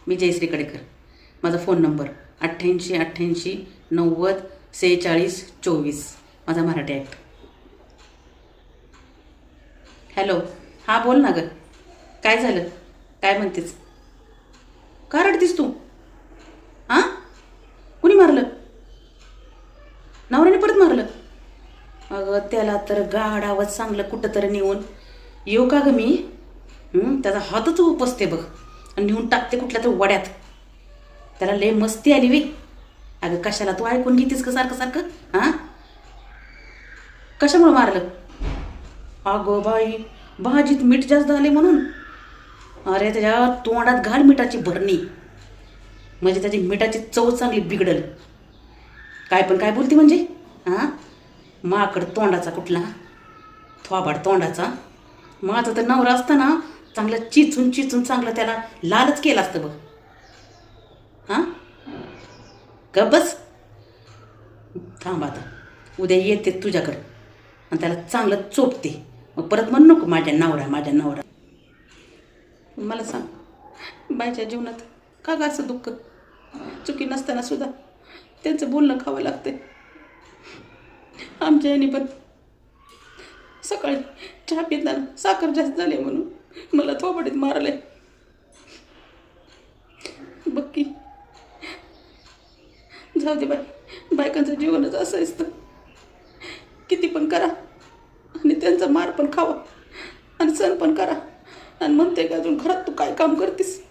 मी जयश्री कडेकर. माझा phone number 88-88-90-46-24. माझा Marathi act. Hello. हां बोल ना गं. काय झालं? काय म्हणतेस? का रडतीस तू? हां, कुणी मारलं? नवऱ्याने परत मारलं? अगं त्याला तर गाढ आवाज चांगलं कुठं तरी नेऊन येऊ का गं मी? त्याचा हातच उपसते बघ आणि नेऊन टाकते कुठल्या तर वड्यात. त्याला लय मस्ती आली वे. अगं कशाला तू ऐकून घेतीस का सारखं सारखं? हां, कशामुळं मारलं? अगं बाई, भाजीत मीठ जास्त झाले म्हणून. अरे त्याच्या तोंडात घाल मिठाची भरणी, म्हणजे त्याची मिठाची चव चांगली बिघडल. काय पण काय बोलते म्हणजे? हां, माकड तोंडाचा कुठला, थोबाड तोंडाचा. माझा तर नवरा असताना चांगलं चिचून चिचून चांगलं त्याला लालच केलं असतं बघ. हां, ग बस. थांब आता, उद्या येते तुझ्याकडं आणि त्याला चांगलं चोपते. मग परत म्हण नको माझ्या नवरा माझ्या नवरा. मला सांग, बायच्या जीवनात का ग असं दुःख? चुकी नसताना सुद्धा त्यांचं बोलणं खावं लागते. आमच्या याने पण सकाळी चहा पिताना साखर जास्त झाली म्हणून मला थोबाडीत मारले. बघ की, जाऊ दे बाय, बायकांचं जीवनच असं असतं. किती पण करा आणि त्यांचा मार पण खावा आणि सण पण करा. आणि म्हणते का अजून घरात तू काय काम करतीस?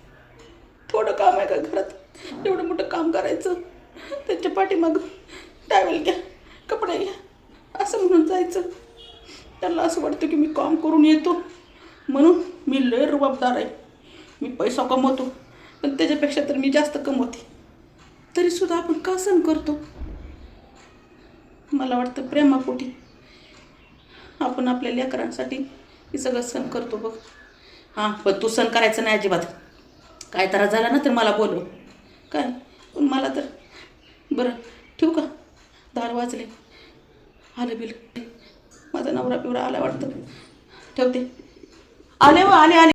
थोडं काम आहे का घरात एवढं मोठं काम करायचं? त्यांच्या पाठीमाग टावेल घ्या, कपडे घ्या असं म्हणून जायचं. त्यांना असं वाटतं की मी काम करून येतो म्हणून मी लय रुबाबदार आहे, मी पैसा कमवतो, पण त्याच्यापेक्षा तर मी जास्त कमवते. तरीसुद्धा आपण का सण करतो? मला वाटतं प्रेमापोटी आपण आपल्या लेकरांसाठी हे सगळं सण करतो बघ. हां, पण तू सण करायचं नाही अजिबात. काय त्रास झाला ना तर मला बोलव. काय पण मला तर बरं ठेवू का? दार वाजले, आलं बिल. माझा नवरा पिवरा आला वाटतं. ठेवते. आले व आले आले.